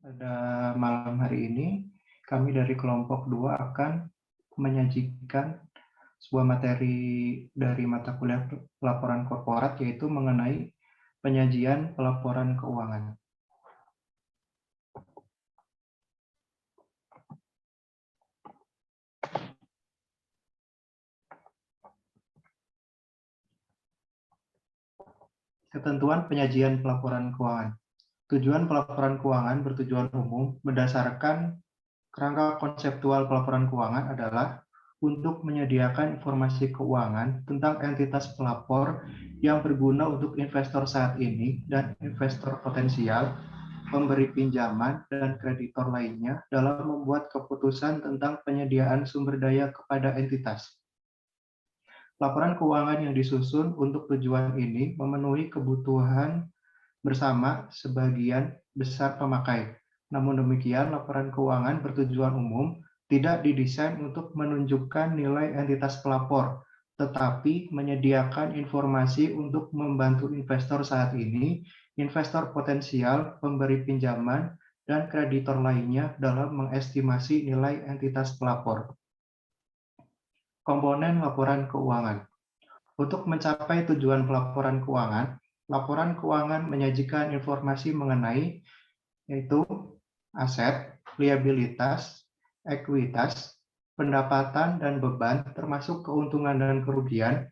Pada malam hari ini, kami dari kelompok 2 akan menyajikan sebuah materi dari mata kuliah pelaporan korporat, yaitu mengenai penyajian pelaporan keuangan. Ketentuan penyajian pelaporan keuangan. Tujuan pelaporan keuangan bertujuan umum berdasarkan kerangka konseptual pelaporan keuangan adalah untuk menyediakan informasi keuangan tentang entitas pelapor yang berguna untuk investor saat ini dan investor potensial, pemberi pinjaman, dan kreditor lainnya dalam membuat keputusan tentang penyediaan sumber daya kepada entitas. Laporan keuangan yang disusun untuk tujuan ini memenuhi kebutuhan bersama sebagian besar pemakai. Namun demikian, laporan keuangan bertujuan umum tidak didesain untuk menunjukkan nilai entitas pelapor, tetapi menyediakan informasi untuk membantu investor saat ini, investor potensial, pemberi pinjaman, dan kreditor lainnya dalam mengestimasi nilai entitas pelapor. Komponen laporan keuangan. Untuk mencapai tujuan pelaporan keuangan, laporan keuangan menyajikan informasi mengenai yaitu aset, liabilitas, ekuitas, pendapatan dan beban, termasuk keuntungan dan kerugian,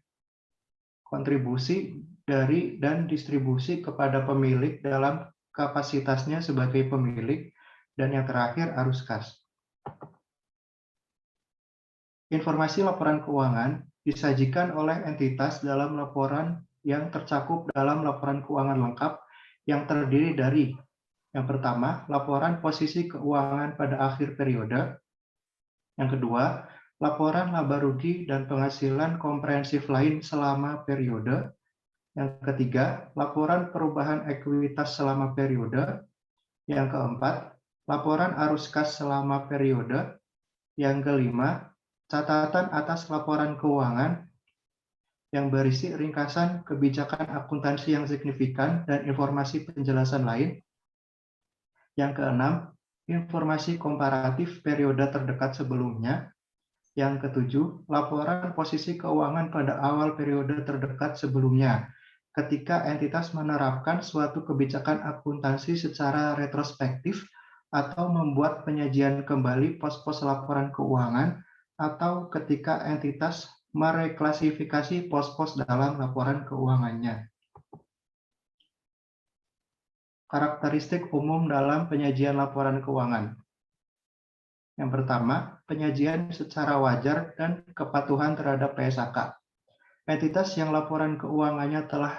kontribusi dari dan distribusi kepada pemilik dalam kapasitasnya sebagai pemilik, dan yang terakhir arus kas. Informasi laporan keuangan disajikan oleh entitas dalam laporan yang tercakup dalam laporan keuangan lengkap yang terdiri dari yang pertama, laporan posisi keuangan pada akhir periode. Yang kedua, laporan laba rugi dan penghasilan komprehensif lain selama periode. Yang ketiga, laporan perubahan ekuitas selama periode. Yang keempat, laporan arus kas selama periode. Yang kelima, catatan atas laporan keuangan yang berisi ringkasan kebijakan akuntansi yang signifikan dan informasi penjelasan lain. Yang keenam, informasi komparatif periode terdekat sebelumnya. Yang ketujuh, laporan posisi keuangan pada awal periode terdekat sebelumnya, ketika entitas menerapkan suatu kebijakan akuntansi secara retrospektif atau membuat penyajian kembali pos-pos laporan keuangan, atau ketika entitas mereklasifikasi pos-pos dalam laporan keuangannya. Karakteristik umum dalam penyajian laporan keuangan. Yang pertama, penyajian secara wajar dan kepatuhan terhadap PSAK. Entitas yang laporan keuangannya telah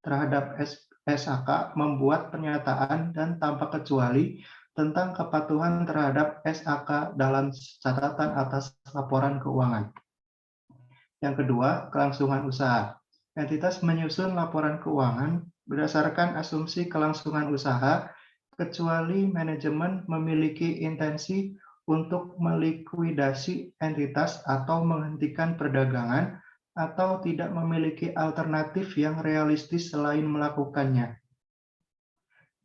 terhadap SAK membuat pernyataan dan tanpa kecuali tentang kepatuhan terhadap SAK dalam catatan atas laporan keuangan. Yang kedua, kelangsungan usaha. Entitas menyusun laporan keuangan berdasarkan asumsi kelangsungan usaha, kecuali manajemen memiliki intensi untuk melikuidasi entitas atau menghentikan perdagangan, atau tidak memiliki alternatif yang realistis selain melakukannya.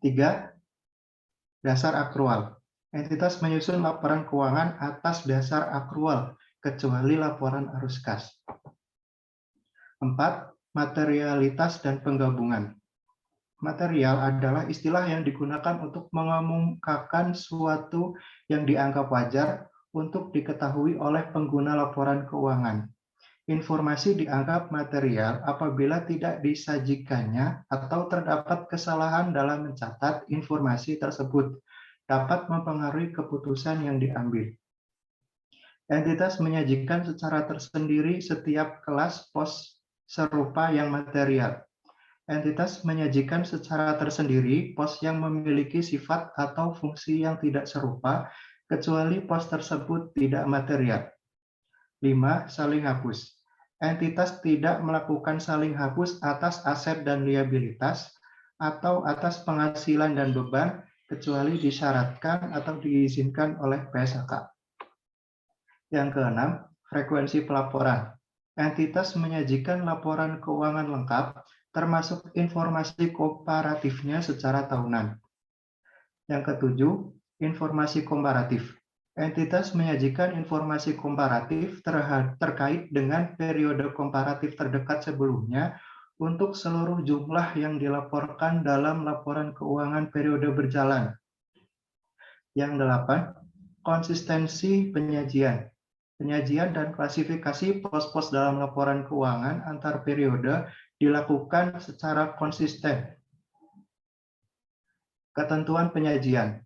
3. Dasar akrual. Entitas menyusun laporan keuangan atas dasar akrual, kecuali laporan arus kas. 4. Materialitas dan penggabungan. Material adalah istilah yang digunakan untuk mengemukakan suatu yang dianggap wajar untuk diketahui oleh pengguna laporan keuangan. Informasi dianggap material apabila tidak disajikannya atau terdapat kesalahan dalam mencatat informasi tersebut, dapat mempengaruhi keputusan yang diambil. Entitas menyajikan secara tersendiri setiap kelas pos serupa yang material. Entitas menyajikan secara tersendiri pos yang memiliki sifat atau fungsi yang tidak serupa, kecuali pos tersebut tidak material. 5. Saling hapus. Entitas tidak melakukan saling hapus atas aset dan liabilitas atau atas penghasilan dan beban, kecuali disyaratkan atau diizinkan oleh PSAK. Yang keenam, frekuensi pelaporan. Entitas menyajikan laporan keuangan lengkap, termasuk informasi komparatifnya secara tahunan. Yang ketujuh, informasi komparatif. Entitas menyajikan informasi komparatif terkait dengan periode komparatif terdekat sebelumnya untuk seluruh jumlah yang dilaporkan dalam laporan keuangan periode berjalan. Yang delapan, konsistensi penyajian. Penyajian dan klasifikasi pos-pos dalam laporan keuangan antar periode dilakukan secara konsisten. Ketentuan penyajian.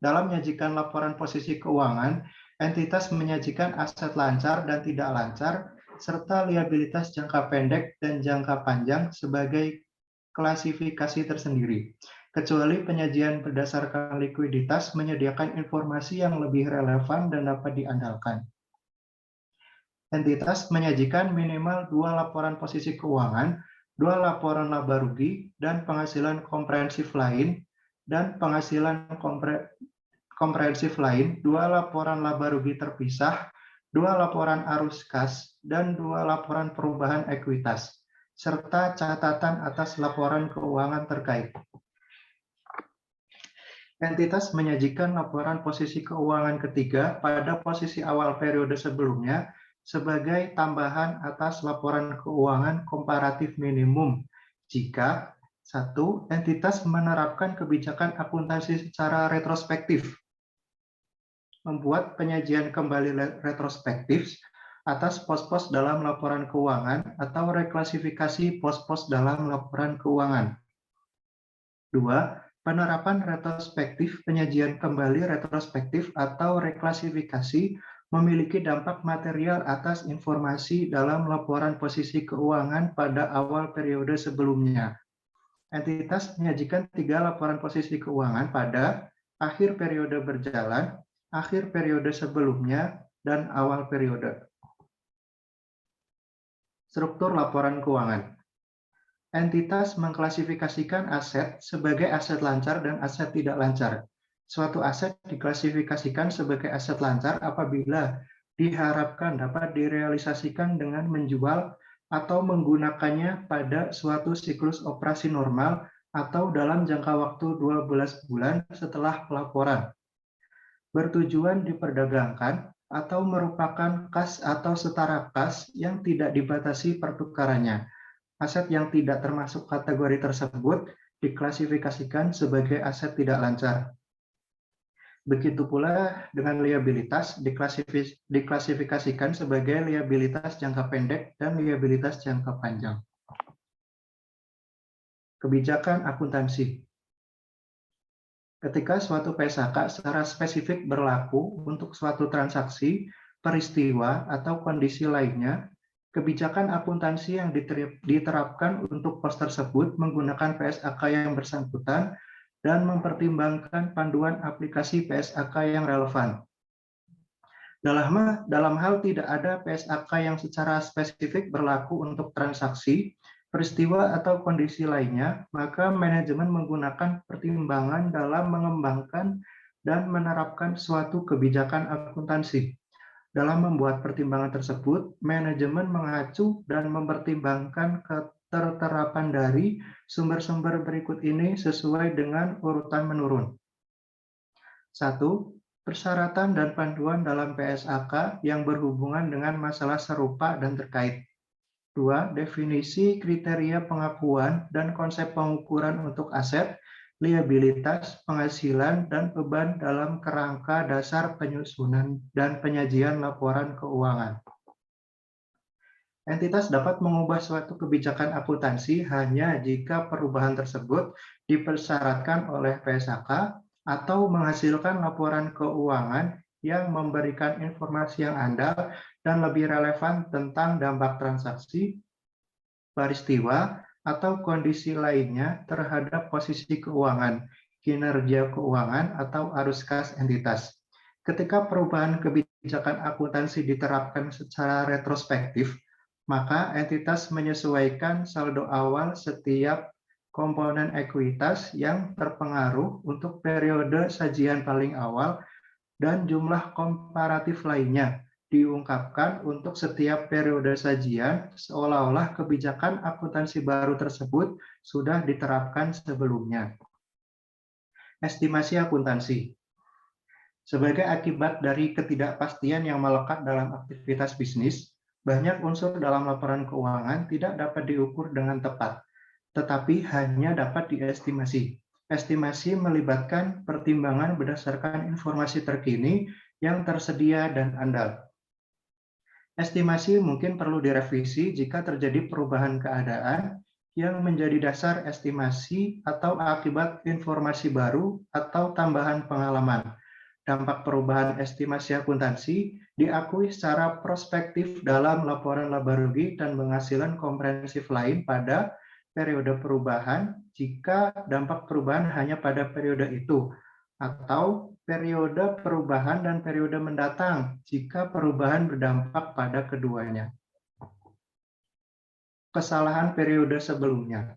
Dalam menyajikan laporan posisi keuangan, entitas menyajikan aset lancar dan tidak lancar, serta liabilitas jangka pendek dan jangka panjang sebagai klasifikasi tersendiri. Kecuali penyajian berdasarkan likuiditas menyediakan informasi yang lebih relevan dan dapat diandalkan. Entitas menyajikan minimal 2 laporan posisi keuangan, 2 laporan laba rugi, dan penghasilan komprehensif lain, dan penghasilan komprehensif lain, 2 laporan laba rugi terpisah, 2 laporan arus kas, dan 2 laporan perubahan ekuitas, serta catatan atas laporan keuangan terkait. Entitas menyajikan laporan posisi keuangan ketiga pada posisi awal periode sebelumnya sebagai tambahan atas laporan keuangan komparatif minimum jika 1. Entitas menerapkan kebijakan akuntansi secara retrospektif, membuat penyajian kembali retrospektif atas pos-pos dalam laporan keuangan atau reklasifikasi pos-pos dalam laporan keuangan. 2. Penerapan retrospektif penyajian kembali retrospektif atau reklasifikasi memiliki dampak material atas informasi dalam laporan posisi keuangan pada awal periode sebelumnya. Entitas menyajikan 3 laporan posisi keuangan pada akhir periode berjalan, akhir periode sebelumnya, dan awal periode. Struktur laporan keuangan. Entitas mengklasifikasikan aset sebagai aset lancar dan aset tidak lancar. Suatu aset diklasifikasikan sebagai aset lancar apabila diharapkan dapat direalisasikan dengan menjual atau menggunakannya pada suatu siklus operasi normal atau dalam jangka waktu 12 bulan setelah pelaporan. Bertujuan diperdagangkan atau merupakan kas atau setara kas yang tidak dibatasi pertukarannya. Aset yang tidak termasuk kategori tersebut diklasifikasikan sebagai aset tidak lancar. Begitu pula dengan liabilitas diklasifikasikan sebagai liabilitas jangka pendek dan liabilitas jangka panjang. Kebijakan akuntansi. Ketika suatu PSAK secara spesifik berlaku untuk suatu transaksi, peristiwa, atau kondisi lainnya, kebijakan akuntansi yang diterapkan untuk pos tersebut menggunakan PSAK yang bersangkutan dan mempertimbangkan panduan aplikasi PSAK yang relevan. Dalam hal tidak ada PSAK yang secara spesifik berlaku untuk transaksi, peristiwa, atau kondisi lainnya, maka manajemen menggunakan pertimbangan dalam mengembangkan dan menerapkan suatu kebijakan akuntansi. Dalam membuat pertimbangan tersebut, manajemen mengacu dan mempertimbangkan keterterapan dari sumber-sumber berikut ini sesuai dengan urutan menurun. 1. Persyaratan dan panduan dalam PSAK yang berhubungan dengan masalah serupa dan terkait. 2. Definisi, kriteria pengakuan, dan konsep pengukuran untuk aset, liabilitas, penghasilan, dan beban dalam kerangka dasar penyusunan dan penyajian laporan keuangan. Entitas dapat mengubah suatu kebijakan akuntansi hanya jika perubahan tersebut dipersyaratkan oleh PSAK atau menghasilkan laporan keuangan yang memberikan informasi yang andal dan lebih relevan tentang dampak transaksi, peristiwa, atau kondisi lainnya terhadap posisi keuangan, kinerja keuangan, atau arus kas entitas. Ketika perubahan kebijakan akuntansi diterapkan secara retrospektif, maka entitas menyesuaikan saldo awal setiap komponen ekuitas yang terpengaruh untuk periode sajian paling awal dan jumlah komparatif lainnya diungkapkan untuk setiap periode sajian seolah-olah kebijakan akuntansi baru tersebut sudah diterapkan sebelumnya. Estimasi akuntansi. Sebagai akibat dari ketidakpastian yang melekat dalam aktivitas bisnis, banyak unsur dalam laporan keuangan tidak dapat diukur dengan tepat, tetapi hanya dapat diestimasi. Estimasi melibatkan pertimbangan berdasarkan informasi terkini yang tersedia dan andal. Estimasi mungkin perlu direvisi jika terjadi perubahan keadaan yang menjadi dasar estimasi atau akibat informasi baru atau tambahan pengalaman. Dampak perubahan estimasi akuntansi diakui secara prospektif dalam laporan laba rugi dan penghasilan komprehensif lain pada periode perubahan jika dampak perubahan hanya pada periode itu, atau periode perubahan dan periode mendatang jika perubahan berdampak pada keduanya. Kesalahan periode sebelumnya.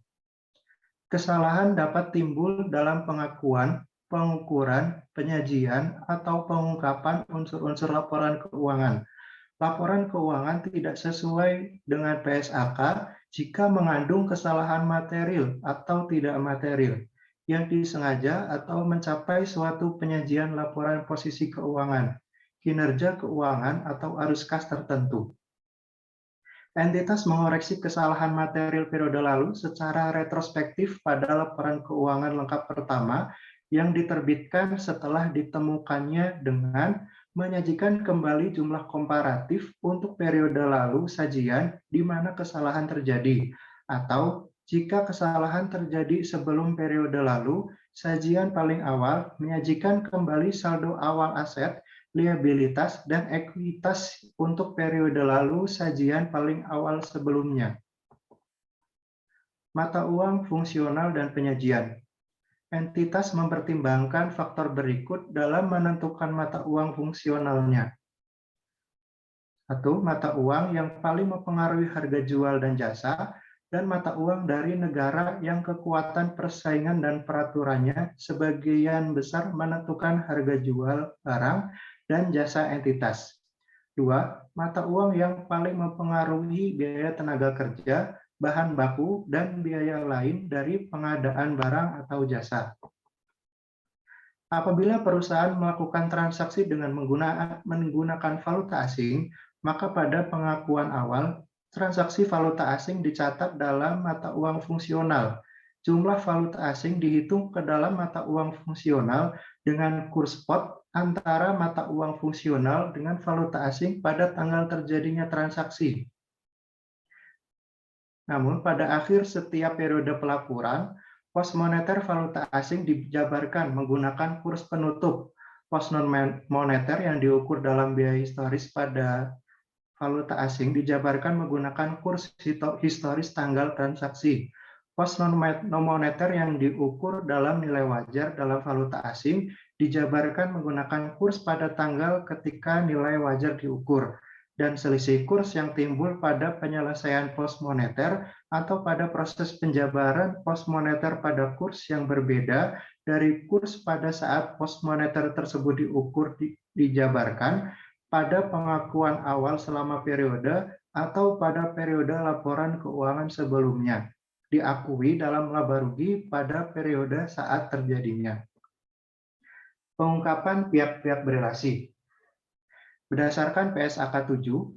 Kesalahan dapat timbul dalam pengakuan, pengukuran, penyajian, atau pengungkapan unsur-unsur laporan keuangan. Laporan keuangan tidak sesuai dengan PSAK jika mengandung kesalahan material atau tidak material yang disengaja atau mencapai suatu penyajian laporan posisi keuangan, kinerja keuangan, atau arus kas tertentu. Entitas mengoreksi kesalahan material periode lalu secara retrospektif pada laporan keuangan lengkap pertama yang diterbitkan setelah ditemukannya dengan menyajikan kembali jumlah komparatif untuk periode lalu sajian di mana kesalahan terjadi, atau jika kesalahan terjadi sebelum periode lalu, sajian paling awal menyajikan kembali saldo awal aset, liabilitas, dan ekuitas untuk periode lalu sajian paling awal sebelumnya. Mata uang fungsional dan penyajian. Entitas mempertimbangkan faktor berikut dalam menentukan mata uang fungsionalnya. 1. Mata uang yang paling mempengaruhi harga jual dan jasa, dan mata uang dari negara yang kekuatan persaingan dan peraturannya sebagian besar menentukan harga jual barang dan jasa entitas. 2. Mata uang yang paling mempengaruhi biaya tenaga kerja, bahan baku, dan biaya lain dari pengadaan barang atau jasa. Apabila perusahaan melakukan transaksi dengan menggunakan valuta asing, maka pada pengakuan awal, transaksi valuta asing dicatat dalam mata uang fungsional. Jumlah valuta asing dihitung ke dalam mata uang fungsional dengan kurs spot antara mata uang fungsional dengan valuta asing pada tanggal terjadinya transaksi. Namun, pada akhir setiap periode pelaporan, pos moneter valuta asing dijabarkan menggunakan kurs penutup. Pos non-moneter yang diukur dalam biaya historis pada valuta asing dijabarkan menggunakan kurs historis tanggal transaksi. Pos non-moneter yang diukur dalam nilai wajar dalam valuta asing dijabarkan menggunakan kurs pada tanggal ketika nilai wajar diukur, dan selisih kurs yang timbul pada penyelesaian pos moneter atau pada proses penjabaran pos moneter pada kurs yang berbeda dari kurs pada saat pos moneter tersebut diukur dijabarkan pada pengakuan awal selama periode atau pada periode laporan keuangan sebelumnya, diakui dalam laba rugi pada periode saat terjadinya. Pengungkapan pihak-pihak berelasi. Berdasarkan PSAK 7,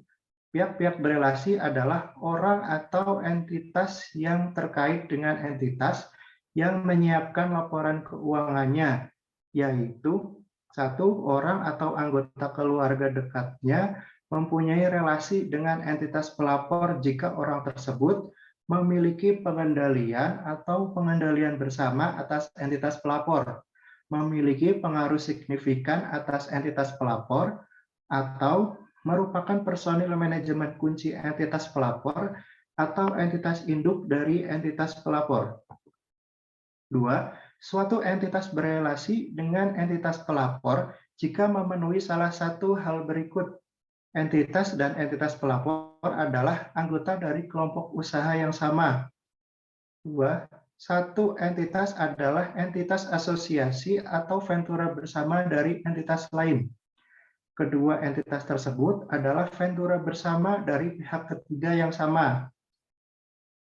pihak-pihak berelasi adalah orang atau entitas yang terkait dengan entitas yang menyiapkan laporan keuangannya, yaitu 1. Orang atau anggota keluarga dekatnya mempunyai relasi dengan entitas pelapor jika orang tersebut memiliki pengendalian atau pengendalian bersama atas entitas pelapor, memiliki pengaruh signifikan atas entitas pelapor, atau merupakan personil manajemen kunci entitas pelapor atau entitas induk dari entitas pelapor. 2. Suatu entitas berelasi dengan entitas pelapor jika memenuhi salah satu hal berikut. Entitas dan entitas pelapor adalah anggota dari kelompok usaha yang sama. 2. Satu entitas adalah entitas asosiasi atau ventura bersama dari entitas lain. Kedua entitas tersebut adalah ventura bersama dari pihak ketiga yang sama.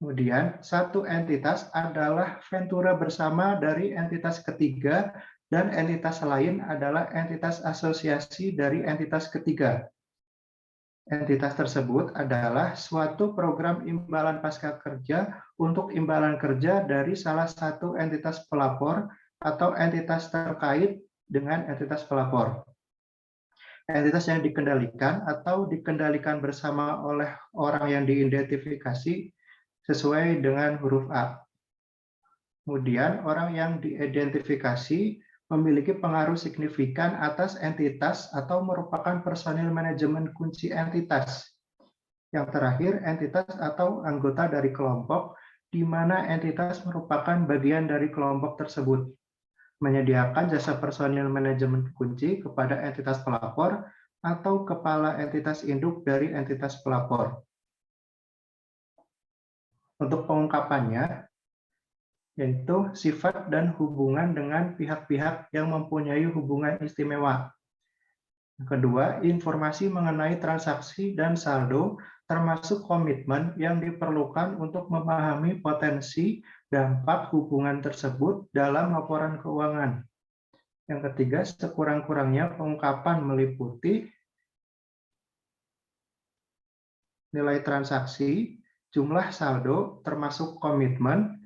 Kemudian, satu entitas adalah ventura bersama dari entitas ketiga, dan entitas lain adalah entitas asosiasi dari entitas ketiga. Entitas tersebut adalah suatu program imbalan pasca kerja untuk imbalan kerja dari salah satu entitas pelapor atau entitas terkait dengan entitas pelapor. Entitas yang dikendalikan atau dikendalikan bersama oleh orang yang diidentifikasi sesuai dengan huruf A. Kemudian, orang yang diidentifikasi memiliki pengaruh signifikan atas entitas atau merupakan personil manajemen kunci entitas. Yang terakhir, entitas atau anggota dari kelompok, di mana entitas merupakan bagian dari kelompok tersebut. Menyediakan jasa personil manajemen kunci kepada entitas pelapor atau kepala entitas induk dari entitas pelapor. Untuk pengungkapannya, yaitu sifat dan hubungan dengan pihak-pihak yang mempunyai hubungan istimewa. Yang kedua, informasi mengenai transaksi dan saldo, termasuk komitmen yang diperlukan untuk memahami potensi dampak hubungan tersebut dalam laporan keuangan. Yang ketiga, sekurang-kurangnya pengungkapan meliputi nilai transaksi, jumlah saldo, termasuk komitmen,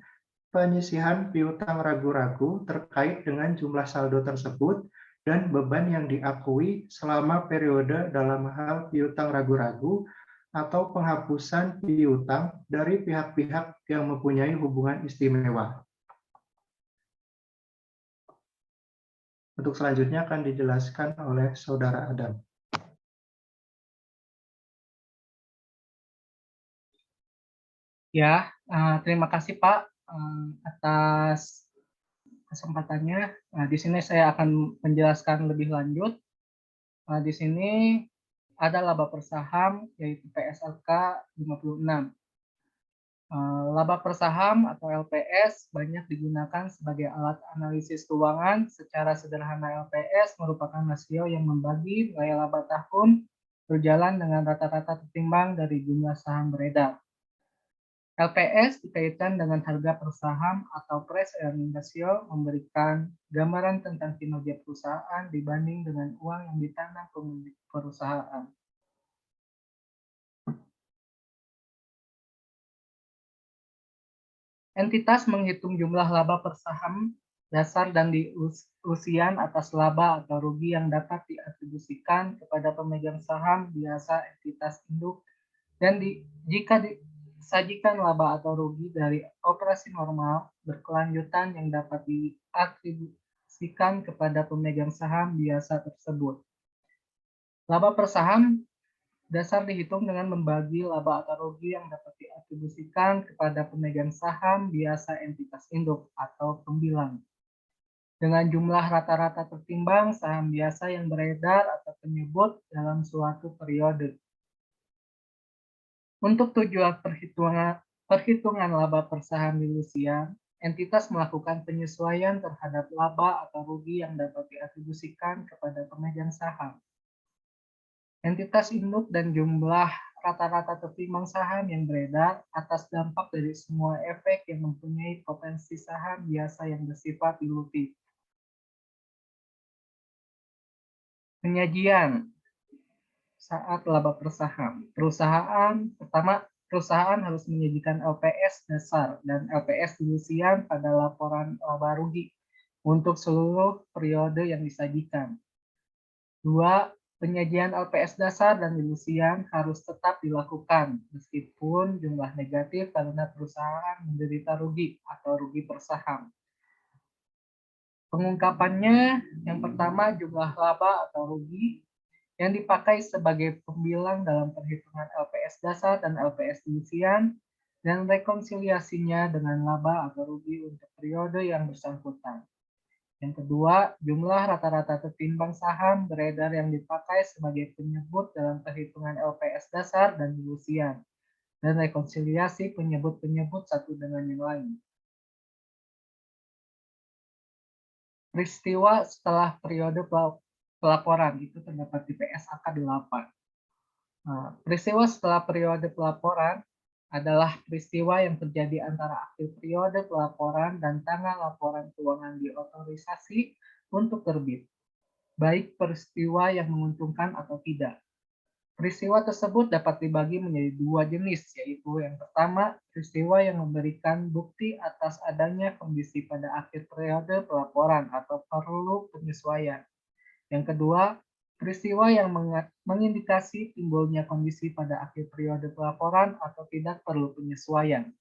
penyisihan piutang ragu-ragu terkait dengan jumlah saldo tersebut, dan beban yang diakui selama periode dalam hal piutang ragu-ragu atau penghapusan piutang dari pihak-pihak yang mempunyai hubungan istimewa. Untuk selanjutnya akan dijelaskan oleh Saudara Adam. Ya, terima kasih Pak atas kesempatannya. Di sini saya akan menjelaskan lebih lanjut. Di sini ada laba per saham, yaitu PSLK 56. Laba per saham atau LPS banyak digunakan sebagai alat analisis keuangan. Secara sederhana, LPS merupakan rasio yang membagi nilai laba tahun berjalan dengan rata-rata tertimbang dari jumlah saham beredar. LPS dikaitkan dengan harga per saham atau price earning ratio, memberikan gambaran tentang kinerja perusahaan dibanding dengan uang yang ditanam pemilik perusahaan. Entitas menghitung jumlah laba per saham dasar dan diusian atas laba atau rugi yang dapat diatribusikan kepada pemegang saham, biasa entitas induk, dan jika disajikan laba atau rugi dari operasi normal berkelanjutan yang dapat diatribusikan kepada pemegang saham biasa tersebut. Laba per saham dasar dihitung dengan membagi laba atau rugi yang dapat diatribusikan kepada pemegang saham biasa entitas induk atau pembilang, dengan jumlah rata-rata tertimbang saham biasa yang beredar atau penyebut dalam suatu periode. Untuk tujuan perhitungan laba per saham dilusian, entitas melakukan penyesuaian terhadap laba atau rugi yang dapat diatribusikan kepada pemegang saham. Entitas induk dan jumlah rata-rata tertimbang saham yang beredar atas dampak dari semua efek yang mempunyai potensi saham biasa yang bersifat dilutif. Penyajian saat laba per saham. Perusahaan harus menyajikan LPS dasar dan LPS dilusian pada laporan laba rugi untuk seluruh periode yang disajikan. 2. Penyajian LPS dasar dan dilusian harus tetap dilakukan meskipun jumlah negatif karena perusahaan menderita rugi atau rugi per saham. Pengungkapannya, yang pertama jumlah laba atau rugi yang dipakai sebagai pembilang dalam perhitungan LPS dasar dan LPS dilusian, dan rekonsiliasinya dengan laba atau rugi untuk periode yang bersangkutan. Yang kedua, jumlah rata-rata tertimbang saham beredar yang dipakai sebagai penyebut dalam perhitungan LPS dasar dan dilusian, dan rekonsiliasi penyebut-penyebut satu dengan yang lain. Peristiwa setelah periode pelaporan itu terdapat di PSAK 8. Peristiwa setelah periode pelaporan adalah peristiwa yang terjadi antara akhir periode pelaporan dan tanggal laporan keuangan diotorisasi untuk terbit, baik peristiwa yang menguntungkan atau tidak. Peristiwa tersebut dapat dibagi menjadi dua jenis, yaitu yang pertama, peristiwa yang memberikan bukti atas adanya kondisi pada akhir periode pelaporan atau perlu penyesuaian. Yang kedua, peristiwa yang mengindikasi timbulnya kondisi pada akhir periode pelaporan atau tidak perlu penyesuaian.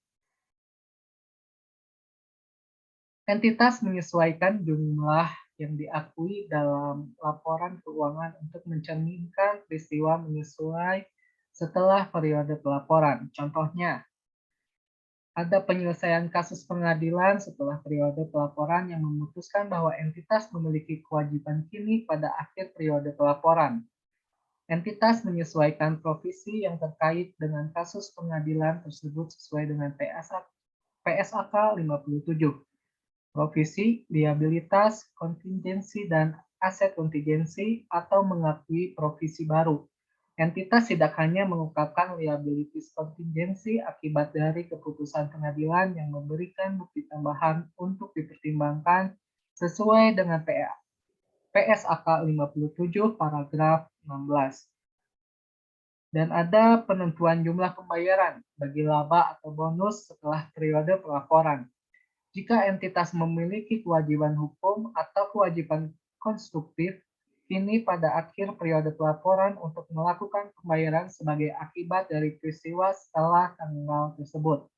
Entitas menyesuaikan jumlah yang diakui dalam laporan keuangan untuk mencerminkan peristiwa menyesuai setelah periode pelaporan. Contohnya, ada penyelesaian kasus pengadilan setelah periode pelaporan yang memutuskan bahwa entitas memiliki kewajiban kini pada akhir periode pelaporan. Entitas menyesuaikan provisi yang terkait dengan kasus pengadilan tersebut sesuai dengan PSAK 57. Provisi, liabilitas, kontingensi, dan aset kontingensi atau mengakui provisi baru. Entitas tidak hanya mengungkapkan liabilitas kontingensi akibat dari keputusan pengadilan yang memberikan bukti tambahan untuk dipertimbangkan sesuai dengan PSAK 57 paragraf 16. Dan ada penentuan jumlah pembayaran bagi laba atau bonus setelah periode pelaporan. Jika entitas memiliki kewajiban hukum atau kewajiban konstruktif, kini pada akhir periode pelaporan untuk melakukan pembayaran sebagai akibat dari peristiwa setelah tanggal tersebut.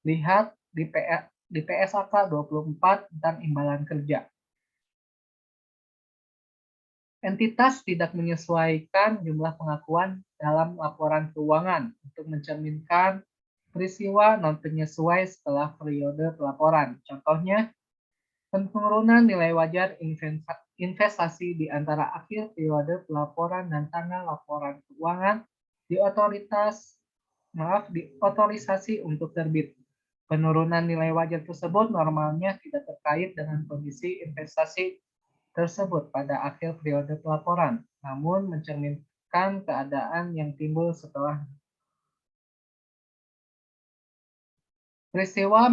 Lihat di PSAK 24 tentang imbalan kerja. Entitas tidak menyesuaikan jumlah pengakuan dalam laporan keuangan untuk mencerminkan peristiwa non-penyesuai setelah periode pelaporan. Contohnya, penurunan nilai wajar investasi di antara akhir periode pelaporan dan tanggal laporan keuangan diotorisasi untuk terbit. Penurunan nilai wajar tersebut normalnya tidak terkait dengan kondisi investasi tersebut pada akhir periode pelaporan, namun mencerminkan keadaan yang timbul setelah peristiwa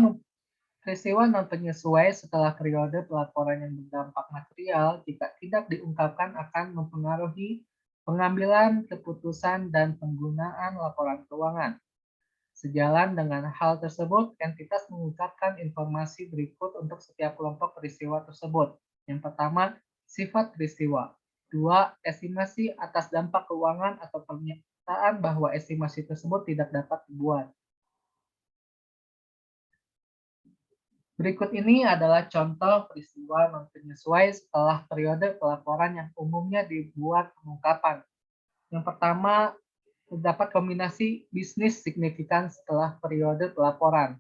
non-penyesuai setelah periode pelaporan yang berdampak material jika tidak diungkapkan akan mempengaruhi pengambilan keputusan dan penggunaan laporan keuangan. Sejalan dengan hal tersebut, entitas mengungkapkan informasi berikut untuk setiap kelompok peristiwa tersebut. Yang pertama, sifat peristiwa. 2. Estimasi atas dampak keuangan atau pernyataan bahwa estimasi tersebut tidak dapat dibuat. Berikut ini adalah contoh peristiwa non-penyesuai setelah periode pelaporan yang umumnya dibuat pengungkapan. Yang pertama, terdapat kombinasi bisnis signifikan setelah periode pelaporan,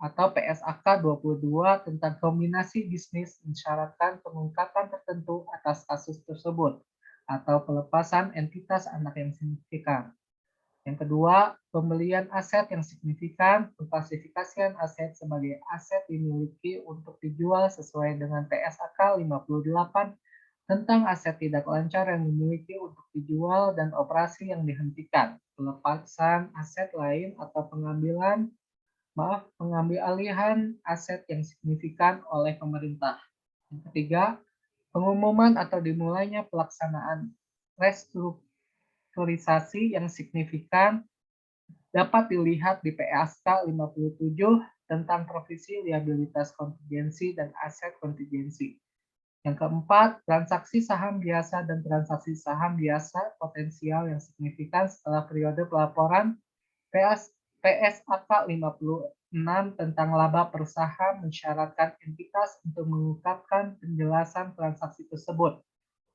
atau PSAK 22 tentang kombinasi bisnis mensyaratkan pengungkapan tertentu atas kasus tersebut, atau pelepasan entitas anak yang signifikan. Yang kedua, pembelian aset yang signifikan, pengklasifikasian aset sebagai aset dimiliki untuk dijual sesuai dengan PSAK 58 tentang aset tidak lancar yang dimiliki untuk dijual dan operasi yang dihentikan, pelepasan aset lain atau pengambil alihan aset yang signifikan oleh pemerintah. Yang ketiga, pengumuman atau dimulainya pelaksanaan restrukturisasi yang signifikan dapat dilihat di PSK 57 tentang provisi liabilitas kontingensi dan aset kontingensi. Yang keempat, transaksi saham biasa dan transaksi saham biasa potensial yang signifikan setelah periode pelaporan. PSAK 56 tentang laba per saham mensyaratkan entitas untuk mengungkapkan penjelasan transaksi tersebut.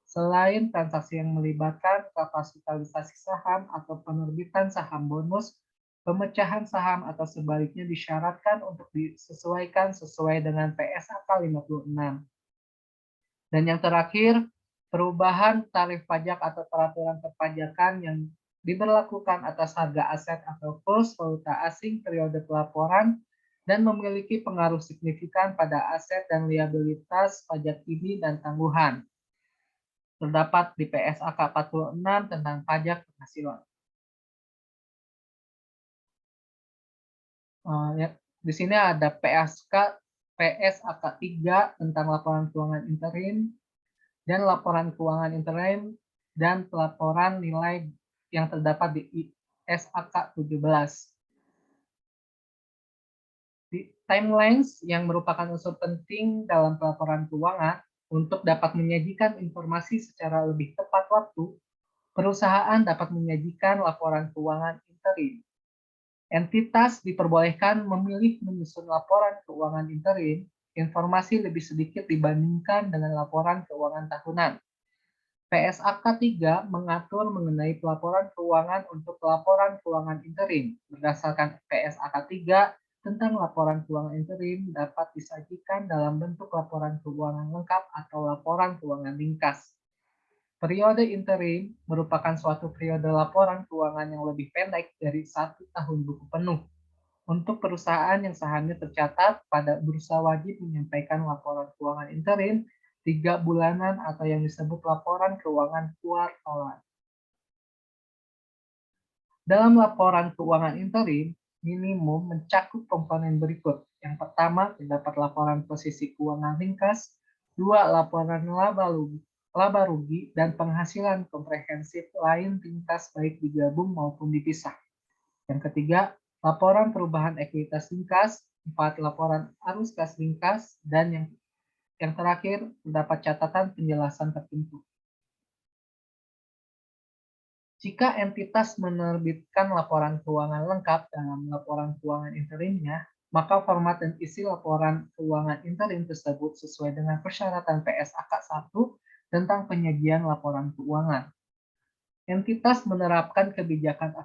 Selain transaksi yang melibatkan kapitalisasi saham atau penerbitan saham bonus, pemecahan saham atau sebaliknya disyaratkan untuk disesuaikan sesuai dengan PSAK 56. Dan yang terakhir, perubahan tarif pajak atau peraturan perpajakan yang diberlakukan atas harga aset atau kurs valuta asing periode pelaporan dan memiliki pengaruh signifikan pada aset dan liabilitas pajak ini dan tangguhan. Terdapat di PSAK 46 tentang pajak penghasilan. Ya, di sini ada PSAK 3 tentang laporan keuangan interim dan laporan keuangan interim dan pelaporan nilai yang terdapat di SAK 17. Di timelines yang merupakan unsur penting dalam pelaporan keuangan untuk dapat menyajikan informasi secara lebih tepat waktu, perusahaan dapat menyajikan laporan keuangan interim. Entitas diperbolehkan memilih menyusun laporan keuangan interim, informasi lebih sedikit dibandingkan dengan laporan keuangan tahunan. PSAK 3 mengatur mengenai pelaporan keuangan untuk laporan keuangan interim. Berdasarkan PSAK 3, tentang laporan keuangan interim dapat disajikan dalam bentuk laporan keuangan lengkap atau laporan keuangan ringkas. Periode interim merupakan suatu periode laporan keuangan yang lebih pendek dari 1 tahun buku penuh. Untuk perusahaan yang sahamnya tercatat pada bursa wajib menyampaikan laporan keuangan interim 3 bulanan atau yang disebut laporan keuangan kuartalan. Dalam laporan keuangan interim, minimum mencakup komponen berikut. Yang pertama, terdapat laporan posisi keuangan ringkas, 2. Laporan laba rugi, dan penghasilan komprehensif lain ringkas baik digabung maupun dipisah. Yang ketiga, laporan perubahan ekuitas ringkas, 4. Laporan arus kas ringkas, dan yang terakhir, terdapat catatan penjelasan tertentu. Jika entitas menerbitkan laporan keuangan lengkap dalam laporan keuangan interimnya, maka format dan isi laporan keuangan interim tersebut sesuai dengan persyaratan PSAK 1 tentang penyajian laporan keuangan. Entitas menerapkan kebijakan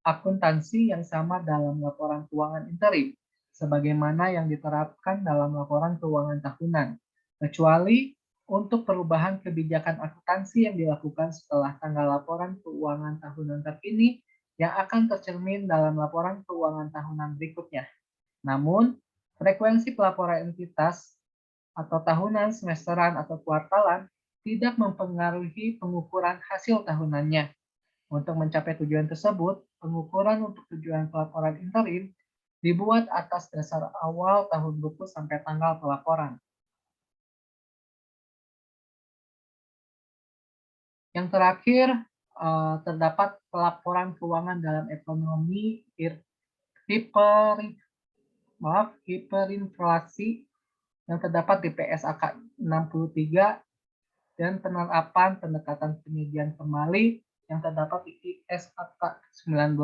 akuntansi yang sama dalam laporan keuangan interim, sebagaimana yang diterapkan dalam laporan keuangan tahunan, kecuali untuk perubahan kebijakan akuntansi yang dilakukan setelah tanggal laporan keuangan tahunan terkini yang akan tercermin dalam laporan keuangan tahunan berikutnya. Namun, frekuensi pelaporan entitas atau tahunan, semesteran, atau kuartalan tidak mempengaruhi pengukuran hasil tahunannya. Untuk mencapai tujuan tersebut, pengukuran untuk tujuan pelaporan interim dibuat atas dasar awal tahun buku sampai tanggal pelaporan. Yang terakhir, terdapat pelaporan keuangan dalam ekonomi hiperinflasi yang terdapat di PSAK 63 dan penerapan pendekatan penyajian kembali yang terdapat di ISAK 19.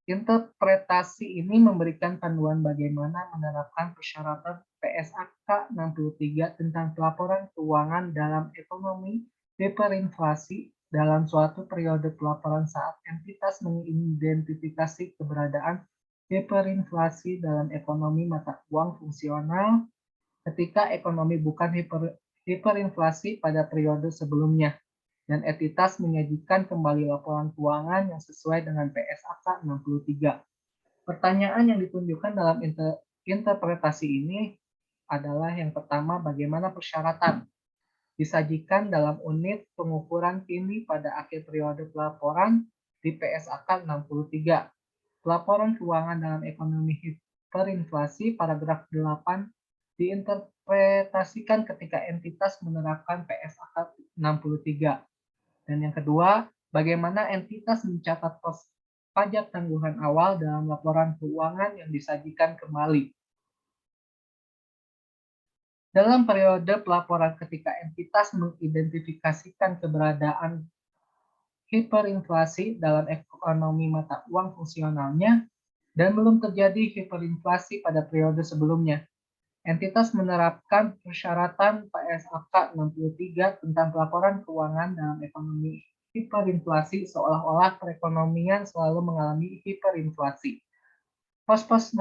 Interpretasi ini memberikan panduan bagaimana menerapkan persyaratan PSAK 63 tentang pelaporan keuangan dalam ekonomi hiperinflasi dalam suatu periode pelaporan saat entitas mengidentifikasi keberadaan hiperinflasi dalam ekonomi mata uang fungsional ketika ekonomi bukan hiperinflasi pada periode sebelumnya, dan entitas menyajikan kembali laporan keuangan yang sesuai dengan PSAK 63. Pertanyaan yang ditunjukkan dalam interpretasi ini adalah yang pertama, bagaimana persyaratan disajikan dalam unit pengukuran kini pada akhir periode pelaporan di PSAK 63. Pelaporan keuangan dalam ekonomi hiperinflasi paragraf 8 diinterpretasikan ketika entitas menerapkan PSAK 63. Dan yang kedua, bagaimana entitas mencatat pos pajak tanggungan awal dalam laporan keuangan yang disajikan kembali. Dalam periode pelaporan ketika entitas mengidentifikasikan keberadaan hiperinflasi dalam ekonomi mata uang fungsionalnya dan belum terjadi hiperinflasi pada periode sebelumnya. Entitas menerapkan persyaratan PSAK 63 tentang pelaporan keuangan dalam ekonomi hiperinflasi seolah-olah perekonomian selalu mengalami hiperinflasi. Pos-pos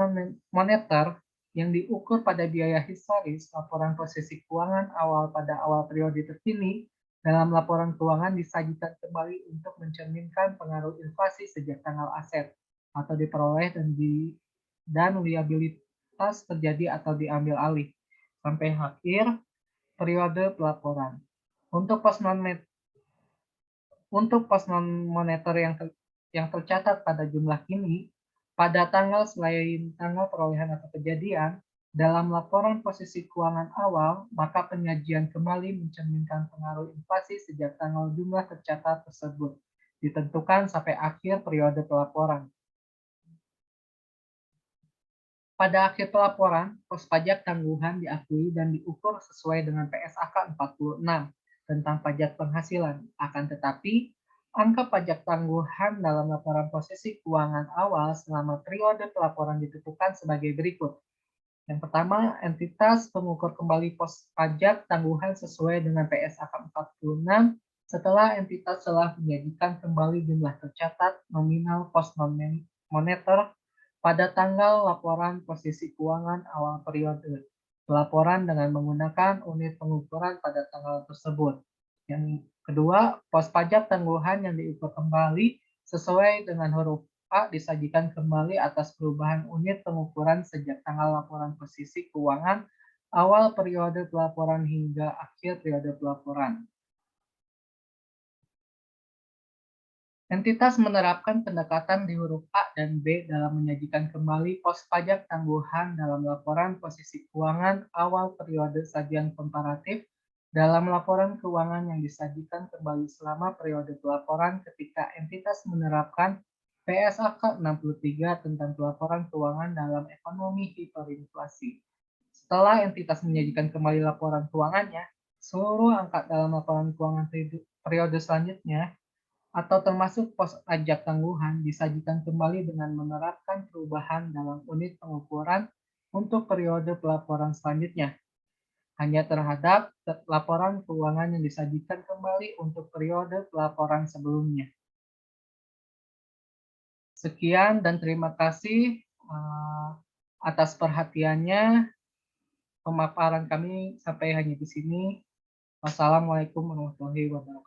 moneter yang diukur pada biaya historis, laporan posisi keuangan awal pada awal periode terkini, dalam laporan keuangan disajikan kembali untuk mencerminkan pengaruh inflasi sejak tanggal aset atau diperoleh dan liabilitas terjadi atau diambil alih sampai akhir periode pelaporan. Untuk pos non moneter yang tercatat pada jumlah kini, Pada tanggal selain tanggal perolehan atau kejadian, dalam laporan posisi keuangan awal, maka penyajian kembali mencerminkan pengaruh inflasi sejak tanggal jumlah tercatat tersebut, ditentukan sampai akhir periode pelaporan. Pada akhir pelaporan, pos pajak tangguhan diakui dan diukur sesuai dengan PSAK 46 tentang pajak penghasilan. Akan tetapi, angka pajak tangguhan dalam laporan posisi keuangan awal selama periode pelaporan ditentukan sebagai berikut. Yang pertama, entitas pengukur kembali pos pajak tangguhan sesuai dengan PSAK 46 setelah entitas telah menyajikan kembali jumlah tercatat nominal pos moneter pada tanggal laporan posisi keuangan awal periode pelaporan dengan menggunakan unit pengukuran pada tanggal tersebut. Yang kedua, pos pajak tangguhan yang diukur kembali sesuai dengan huruf A disajikan kembali atas perubahan unit pengukuran sejak tanggal laporan posisi keuangan awal periode pelaporan hingga akhir periode pelaporan. Entitas menerapkan pendekatan di huruf A dan B dalam menyajikan kembali pos pajak tangguhan dalam laporan posisi keuangan awal periode sajian komparatif dalam laporan keuangan yang disajikan kembali selama periode pelaporan ketika entitas menerapkan PSAK 63 tentang pelaporan keuangan dalam ekonomi hiperinflasi. Setelah entitas menyajikan kembali laporan keuangannya, seluruh angka dalam laporan keuangan periode selanjutnya atau termasuk pos pajak tangguhan disajikan kembali dengan menerapkan perubahan dalam unit pengukuran untuk periode pelaporan selanjutnya, hanya terhadap laporan keuangan yang disajikan kembali untuk periode pelaporan sebelumnya. Sekian dan terima kasih atas perhatiannya. Pemaparan kami sampai hanya di sini. Wassalamualaikum warahmatullahi wabarakatuh.